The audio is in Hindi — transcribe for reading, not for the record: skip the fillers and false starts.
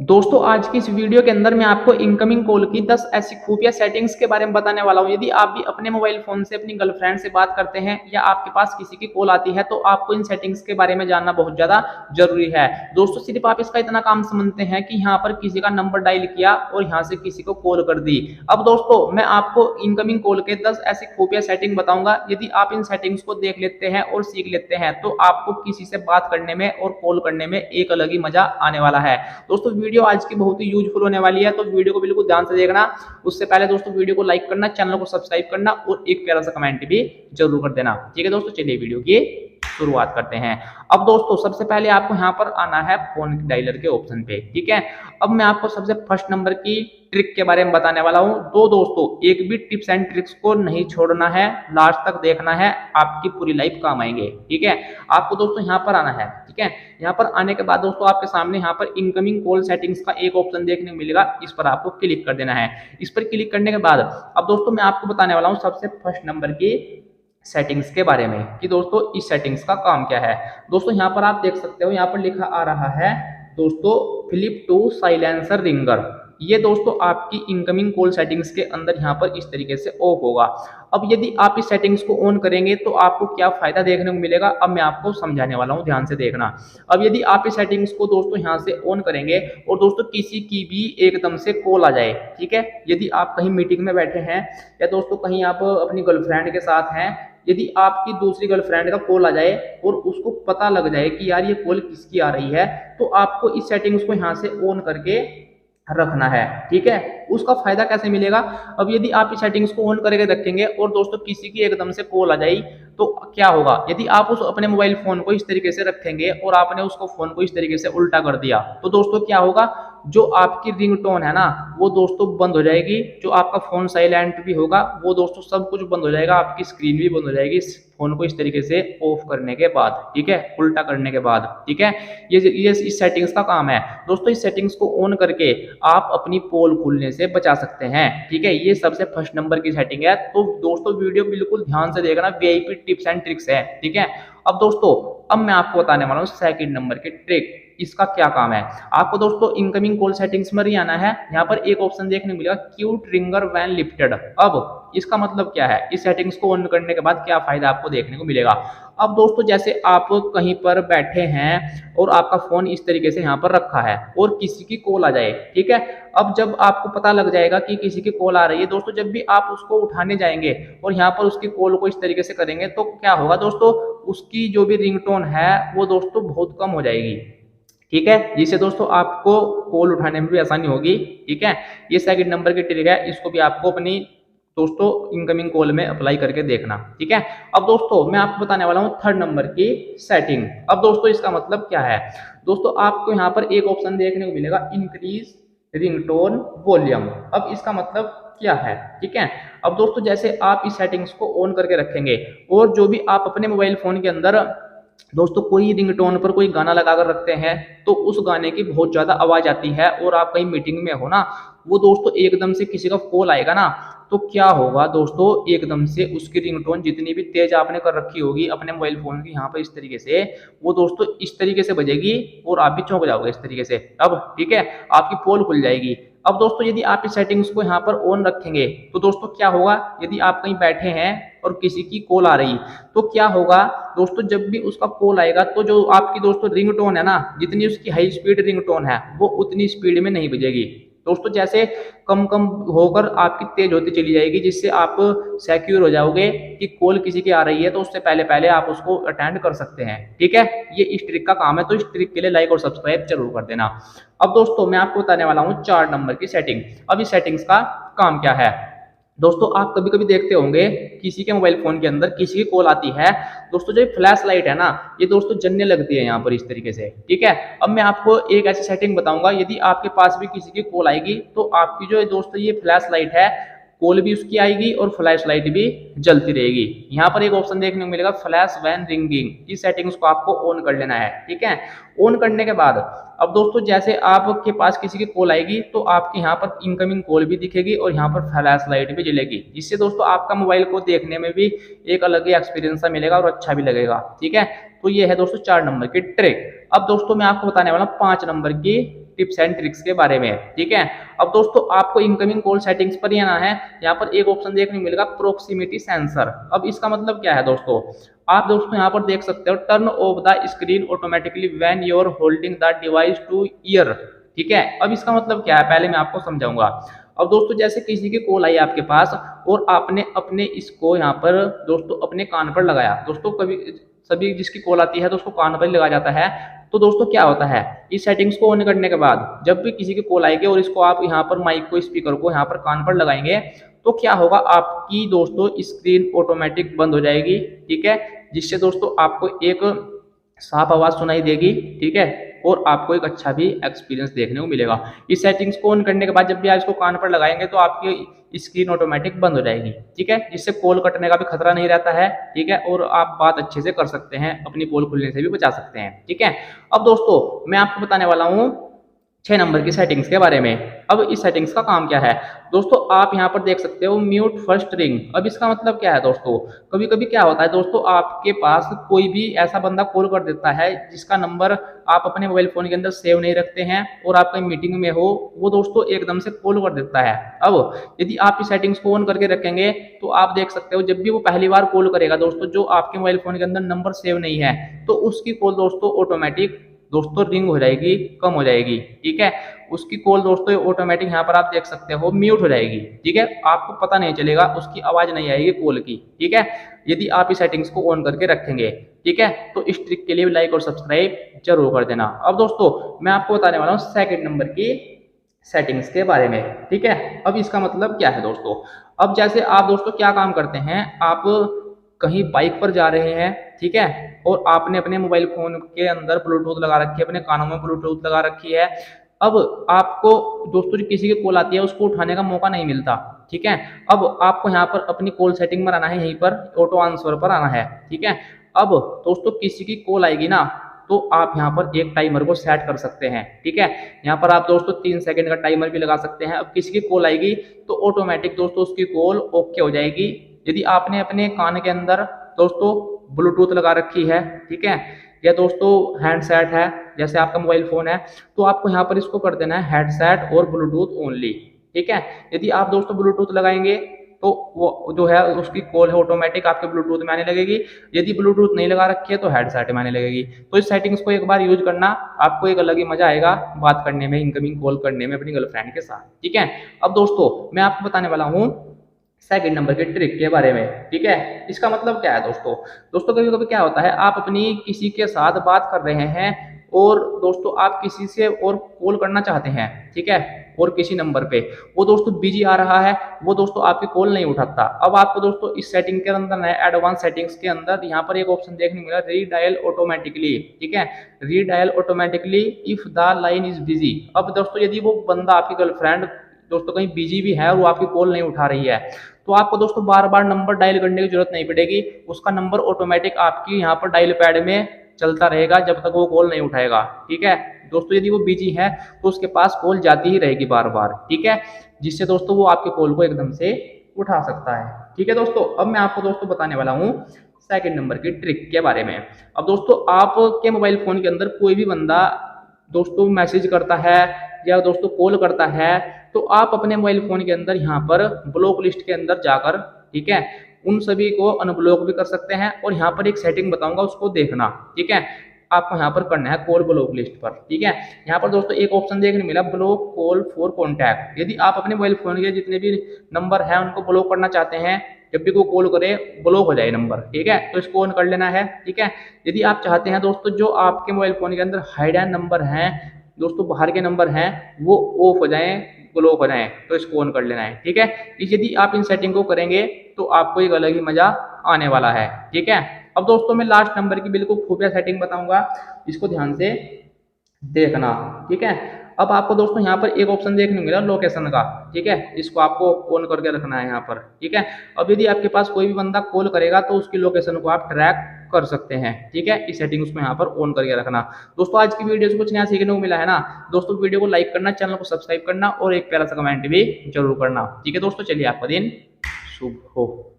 दोस्तों आज की इस वीडियो के अंदर मैं आपको इनकमिंग कॉल की 10 ऐसी खुफिया सेटिंग्स के बारे में बताने वाला हूं। यदि आप भी अपने मोबाइल फोन से अपनी गर्लफ्रेंड से बात करते हैं या आपके पास किसी की कॉल आती है तो आपको इन सेटिंग्स के बारे में जानना बहुत ज्यादा जरूरी है। दोस्तों सिर्फ आप इसका इतना काम समझते हैं कि यहाँ पर किसी का नंबर डायल किया और यहाँ से किसी को कॉल कर दी। अब दोस्तों मैं आपको इनकमिंग कॉल के 10 ऐसी खुफिया सेटिंग बताऊंगा। यदि आप इन सेटिंग्स को देख लेते हैं और सीख लेते हैं तो आपको किसी से बात करने में और कॉल करने में एक अलग ही मजा आने वाला है। दोस्तों वीडियो आज की बहुत ही यूजफुल होने वाली है, तो वीडियो को बिल्कुल ध्यान से देखना। उससे पहले दोस्तों वीडियो को लाइक करना, चैनल को सब्सक्राइब करना और एक प्यारा सा कमेंट भी जरूर कर देना। ठीक है दोस्तों, चलिए वीडियो की शुरुआत करते हैं। अब दोस्तों सबसे पहले आपको यहाँ पर आना है फोन डायलर के ऑप्शन पे। ठीक है, अब मैं आपको सबसे फर्स्ट नंबर की ट्रिक के बारे में बताने वाला हूं। तो दोस्तों एक भी टिप्स एंड ट्रिक्स को नहीं छोड़ना है, लास्ट तक देखना है, आपकी पूरी लाइफ काम आएंगे। ठीक है, आपको दोस्तों यहाँ पर आना है। ठीक है, यहाँ पर आने के बाद दोस्तों आपके सामने यहाँ पर इनकमिंग कॉल सेटिंग्स का एक ऑप्शन देखने को मिलेगा, इस पर आपको क्लिक कर देना है। इस पर क्लिक करने के बाद अब दोस्तों मैं आपको बताने वाला हूँ सबसे फर्स्ट नंबर की सेटिंग्स के बारे में कि दोस्तों इस सेटिंग्स का काम क्या है। दोस्तों यहाँ पर आप देख सकते हो, यहाँ पर लिखा आ रहा है दोस्तों फ्लिप टू साइलेंसर रिंगर। ये दोस्तों आपकी इनकमिंग कॉल सेटिंग्स के अंदर यहाँ पर इस तरीके से ऑफ होगा। अब यदि आप इस सेटिंग्स को ऑन करेंगे तो आपको क्या फायदा देखने को मिलेगा, अब मैं आपको समझाने वाला हूँ, ध्यान से देखना। अब यदि आप इस सेटिंग्स को दोस्तों यहाँ से ऑन करेंगे और दोस्तों किसी की भी एकदम से कॉल आ जाए, ठीक है, यदि आप कहीं मीटिंग में बैठे हैं या दोस्तों कहीं आप अपनी गर्लफ्रेंड के साथ हैं, यदि आपकी दूसरी गर्लफ्रेंड का कॉल आ जाए और उसको पता लग जाए कि यार ये कॉल किसकी आ रही है, तो आपको इस सेटिंग्स को यहाँ से ऑन करके रखना है। ठीक है, उसका फायदा कैसे मिलेगा। अब यदि आप इस सेटिंग्स को ऑन करके रखेंगे और दोस्तों किसी की एकदम से कॉल आ जाए तो क्या होगा, यदि आप उस अपने मोबाइल फोन को इस तरीके से रखेंगे और आपने उसको फोन को इस तरीके से उल्टा कर दिया तो दोस्तों क्या होगा, जो आपकी रिंगटोन है ना वो दोस्तों बंद हो जाएगी, जो आपका फोन साइलेंट भी होगा वो दोस्तों सब कुछ बंद हो जाएगा, आपकी स्क्रीन भी बंद हो जाएगी इस फोन को इस तरीके से ऑफ करने के बाद। ठीक है, उल्टा करने के बाद। ठीक है, ये इस सेटिंग्स का काम है। दोस्तों इस सेटिंग्स को ऑन करके आप अपनी पोल खुलने से बचा सकते हैं। ठीक है, ये सबसे फर्स्ट नंबर की सेटिंग है। तो दोस्तों वीडियो बिल्कुल ध्यान से देखना, वीआईपी टिप्स एंड ट्रिक्स है। ठीक है, अब दोस्तों अब मैं आपको बताने वाला हूँ सेकंड नंबर की ट्रिक, इसका क्या काम है। आपको दोस्तों इनकमिंग कॉल सेटिंग्स में ही आना है। यहाँ पर एक ऑप्शन देखने को मिलेगा क्यूट रिंगर व्हेन लिफ्टेड। अब इसका मतलब क्या है, इस सेटिंग्स को ऑन करने के बाद क्या फायदा आपको देखने को मिलेगा। अब दोस्तों जैसे आप कहीं पर बैठे हैं और आपका फोन इस तरीके से यहाँ पर रखा है और किसी की कॉल आ जाए, ठीक है, अब जब आपको पता लग जाएगा कि किसी की कॉल आ रही है दोस्तों, जब भी आप उसको उठाने जाएंगे और यहाँ पर उसकी कॉल को इस तरीके से करेंगे तो क्या होगा दोस्तों, उसकी जो भी रिंगटोन है वो दोस्तों बहुत कम हो जाएगी। ठीक है, जिससे दोस्तों आपको कॉल उठाने में भी आसानी होगी। ठीक है, ये सेकंड नंबर की ट्रिक है, इसको भी आपको अपनी दोस्तों इनकमिंग कॉल में अप्लाई करके देखना। ठीक है, अब दोस्तों मैं आपको बताने वाला हूँ थर्ड नंबर की सेटिंग। अब दोस्तों इसका मतलब क्या है, दोस्तों आपको यहाँ पर एक ऑप्शन देखने को मिलेगा इंक्रीज रिंगटोन वॉल्यूम। अब इसका मतलब क्या है। ठीक है, अब दोस्तों जैसे आप इस सेटिंग्स को ऑन करके रखेंगे और जो भी आप अपने मोबाइल फोन के अंदर दोस्तों कोई रिंगटोन पर कोई गाना लगाकर रखते हैं तो उस गाने की बहुत ज्यादा आवाज आती है और आप कहीं मीटिंग में हो ना, वो दोस्तों एकदम से किसी का कॉल आएगा ना, तो क्या होगा दोस्तों, एकदम से उसकी रिंगटोन जितनी भी तेज आपने कर रखी होगी अपने मोबाइल फोन की यहाँ पर इस तरीके से, वो दोस्तों इस तरीके से बजेगी और आप भी चौंक जाओगे इस तरीके से। अब ठीक है, आपकी पोल खुल जाएगी। अब दोस्तों यदि आप इस सेटिंग्स को यहाँ पर ऑन रखेंगे तो दोस्तों क्या होगा, यदि आप कहीं बैठे हैं और किसी की कॉल आ रही तो क्या होगा दोस्तों, जब भी उसका कॉल आएगा तो जो आपकी दोस्तों रिंगटोन है ना, जितनी उसकी हाई स्पीड रिंगटोन है वो उतनी स्पीड में नहीं बजेगी दोस्तों, जैसे कम कम होकर आपकी तेज होती चली जाएगी, जिससे आप सिक्योर हो जाओगे कि कॉल किसी की आ रही है तो उससे पहले पहले आप उसको अटेंड कर सकते हैं। ठीक है, ये इस ट्रिक का काम है, तो इस ट्रिक के लिए लाइक और सब्सक्राइब जरूर कर देना। अब दोस्तों मैं आपको बताने वाला हूँ 4 नंबर की सेटिंग। अब इस सेटिंग्स का काम क्या है। दोस्तों आप कभी कभी देखते होंगे किसी के मोबाइल फोन के अंदर किसी की कॉल आती है दोस्तों, जो फ्लैश लाइट है ना ये दोस्तों जलने लगती है यहाँ पर इस तरीके से। ठीक है, अब मैं आपको एक ऐसी सेटिंग बताऊंगा, यदि आपके पास भी किसी की कॉल आएगी तो आपकी जो दोस्तों ये फ्लैश लाइट है, कॉल भी उसकी आएगी और फ्लैश लाइट भी जलती रहेगी। यहाँ पर एक ऑप्शन देखने को मिलेगा फ्लैश वैन रिंगिंग, इस सेटिंग्स को आपको ऑन कर लेना है। ठीक है, ऑन करने के बाद अब दोस्तों जैसे आपके पास किसी की कॉल आएगी तो आपके यहाँ पर इनकमिंग कॉल भी दिखेगी और यहाँ पर फ्लैश लाइट भी जलेगी, जिससे दोस्तों आपका मोबाइल को देखने में भी एक अलग ही एक्सपीरियंस सा मिलेगा और अच्छा भी लगेगा। ठीक है, तो ये है दोस्तों 4 नंबर की ट्रिक। अब दोस्तों मैं आपको बताने वाला 5 नंबर की टिप्स एंड ट्रिक्स के बारे में। ठीक है, अब दोस्तों आपको इनकमिंग कॉल सेटिंग्स पर ही आना है। यहाँ पर एक ऑप्शन देखने को मिलेगा प्रोक्सीमिटी सेंसर। अब इसका मतलब क्या है दोस्तों, आप दोस्तों यहाँ पर देख सकते हो turn off the screen automatically when you are holding the device to ear. ठीक है, अब इसका मतलब क्या है पहले मैं आपको समझाऊंगा। अब दोस्तों जैसे किसी की कॉल आई आपके पास और आपने अपने इसको यहाँ पर दोस्तों अपने कान पर लगाया। दोस्तों कभी सभी जिसकी कॉल आती है तो उसको कान पर ही लगाया जाता है। तो दोस्तों क्या होता है, इस सेटिंग्स को ऑन करने के बाद जब भी किसी की कॉल आएगी और इसको आप यहाँ पर माइक को स्पीकर को यहाँ पर कान पर लगाएंगे तो क्या होगा, आपकी दोस्तों स्क्रीन ऑटोमेटिक बंद हो जाएगी। ठीक है, जिससे दोस्तों आपको एक साफ आवाज सुनाई देगी। ठीक है, और आपको एक अच्छा भी एक्सपीरियंस देखने को मिलेगा। इस सेटिंग्स को ऑन करने के बाद जब भी आप इसको कान पर लगाएंगे तो आपकी स्क्रीन ऑटोमेटिक बंद हो जाएगी। ठीक है, जिससे कॉल कटने का भी खतरा नहीं रहता है। ठीक है, और आप बात अच्छे से कर सकते हैं, अपनी कॉल खुलने से भी बचा सकते हैं। ठीक है, अब दोस्तों मैं आपको बताने वाला हूँ 6 नंबर की सेटिंग्स के बारे में। अब इस सेटिंग्स का काम क्या है दोस्तों, आप यहाँ पर देख सकते हो म्यूट फर्स्ट रिंग। अब इसका मतलब क्या है दोस्तों, कभी कभी क्या होता है दोस्तों, आपके पास कोई भी ऐसा बंदा कॉल कर देता है जिसका नंबर आप अपने मोबाइल फोन के अंदर सेव नहीं रखते हैं और आप कहीं मीटिंग में हो, वो दोस्तों एकदम से कॉल कर देता है। अब यदि आप इस सेटिंग्स को ऑन करके रखेंगे तो आप देख सकते हो जब भी वो पहली बार कॉल करेगा दोस्तों, जो आपके मोबाइल फोन के अंदर नंबर सेव नहीं है तो उसकी कॉल दोस्तों ऑटोमेटिक दोस्तों रिंग हो जाएगी, कम हो जाएगी। ठीक है, उसकी कॉल दोस्तों ऑटोमेटिक यहाँ पर आप देख सकते हो म्यूट हो जाएगी। ठीक है, आपको पता नहीं चलेगा, उसकी आवाज नहीं आएगी कॉल की। ठीक है, यदि आप इस सेटिंग्स को ऑन करके रखेंगे। ठीक है, तो इस ट्रिक के लिए लाइक और सब्सक्राइब जरूर कर देना। अब दोस्तों मैं आपको बताने वाला हूँ सेकंड नंबर की सेटिंग्स के बारे में। ठीक है, अब इसका मतलब क्या है दोस्तों, अब जैसे आप दोस्तों क्या काम करते हैं, आप कहीं बाइक पर जा रहे हैं। ठीक है, और आपने अपने मोबाइल फोन के अंदर ब्लूटूथ लगा रखी है, अपने कानों में ब्लूटूथ लगा रखी है। अब आपको दोस्तों जो किसी की कॉल आती है उसको उठाने का मौका नहीं मिलता। ठीक है, अब आपको यहाँ पर अपनी कॉल सेटिंग में आना है, यहीं पर ऑटो आंसर पर आना है। ठीक है, अब दोस्तों किसी की कॉल आएगी ना तो आप यहाँ पर एक टाइमर को सेट कर सकते हैं। ठीक है, यहाँ पर आप दोस्तों 3 सेकंड का टाइमर भी लगा सकते हैं। अब किसी की कॉल आएगी तो ऑटोमेटिक दोस्तों उसकी कॉल ओके हो जाएगी। यदि आपने अपने कान के अंदर दोस्तों ब्लूटूथ लगा रखी है, ठीक है, या दोस्तों हैंडसेट है, जैसे आपका मोबाइल फोन है, तो आपको यहाँ पर इसको कर देना है हेडसेट और ब्लूटूथ ओनली। ठीक है, यदि आप दोस्तों ब्लूटूथ लगाएंगे तो वो जो है उसकी कॉल है ऑटोमेटिक आपके ब्लूटूथ में आने लगेगी। यदि ब्लूटूथ नहीं लगा रखी है तो हेडसेट में आने लगेगी। तो इस सेटिंग्स को एक बार यूज करना, आपको एक अलग ही मजा आएगा बात करने में, इनकमिंग कॉल करने में अपनी गर्लफ्रेंड के साथ। ठीक है, अब दोस्तों मैं आपको बताने वाला हूँ सेकंड नंबर के ट्रिक के बारे में। ठीक है, इसका मतलब क्या है दोस्तों, दोस्तों कभी कभी क्या होता है, आप अपनी किसी के साथ बात कर रहे हैं और दोस्तों आप किसी से और कॉल करना चाहते हैं। ठीक है, और किसी नंबर पे वो दोस्तों बिजी आ रहा है, वो दोस्तों आपकी कॉल नहीं उठाता। अब आपको दोस्तों इस सेटिंग के अंदर है, एडवांस सेटिंग्स के अंदर यहाँ पर एक ऑप्शन देखने मिला रीडायल ऑटोमेटिकली। ठीक है, redial automatically if the line is busy. अब दोस्तों यदि वो बंदा आपकी गर्लफ्रेंड दोस्तों कहीं बिजी भी है और वो आपकी कॉल नहीं उठा रही है तो आपको दोस्तों बार बार नंबर डायल करने की जरूरत नहीं पड़ेगी। उसका नंबर ऑटोमेटिक आपकी यहाँ पर डायल पैड में चलता रहेगा जब तक वो कॉल नहीं उठाएगा। ठीक है दोस्तों, यदि वो बिजी है तो उसके पास कॉल जाती ही रहेगी बार बार। ठीक है, जिससे दोस्तों वो आपके कॉल को एकदम से उठा सकता है। ठीक है दोस्तों, अब मैं आपको दोस्तों बताने वाला हूँ सेकंड नंबर की ट्रिक के बारे में। अब दोस्तों आपके मोबाइल फोन के अंदर कोई भी बंदा दोस्तों मैसेज करता है या दोस्तों कॉल करता है तो आप अपने मोबाइल फोन के अंदर यहाँ पर ब्लॉक लिस्ट के अंदर जाकर, ठीक है, उन सभी को अनब्लॉक भी कर सकते हैं। और यहाँ पर एक सेटिंग बताऊंगा उसको देखना। ठीक है, आपको यहाँ पर करना है कॉल ब्लॉक लिस्ट पर। ठीक है, यहाँ पर दोस्तों एक ऑप्शन देखने मिला ब्लॉक कॉल फॉर कॉन्टैक्ट। यदि आप अपने मोबाइल फोन के जितने भी नंबर है उनको ब्लॉक करना चाहते हैं, जब भी कोई कॉल करे ब्लॉक हो जाए नंबर। ठीक है, तो इसको ऑन कर लेना है। ठीक है, यदि आप चाहते हैं दोस्तों जो आपके मोबाइल फोन के अंदर हाइडन नंबर हैं दोस्तों, बाहर के नंबर हैं, वो ऑफ हो जाएं, ब्लॉक हो जाएं, तो इसको ऑन कर लेना है। ठीक है, यदि आप इन सेटिंग को करेंगे तो आपको एक अलग ही मजा आने वाला है। ठीक है, अब दोस्तों मैं लास्ट नंबर की बिल्कुल खुफिया सेटिंग बताऊंगा, इसको ध्यान से देखना। ठीक है, अब आपको दोस्तों यहाँ पर एक ऑप्शन देखने मिला लोकेशन का। ठीक है, इसको आपको ऑन करके रखना है यहाँ पर। ठीक है, अब यदि आपके पास कोई भी बंदा कॉल करेगा तो उसकी लोकेशन को आप ट्रैक कर सकते हैं। ठीक है, इस सेटिंग उसको यहाँ पर ऑन करके रखना। दोस्तों आज की वीडियो से कुछ नया सीखने को मिला है ना दोस्तों, वीडियो को लाइक करना, चैनल को सब्सक्राइब करना और एक प्यारा सा कमेंट भी जरूर करना। ठीक है दोस्तों, चलिए आपका दिन शुभ हो।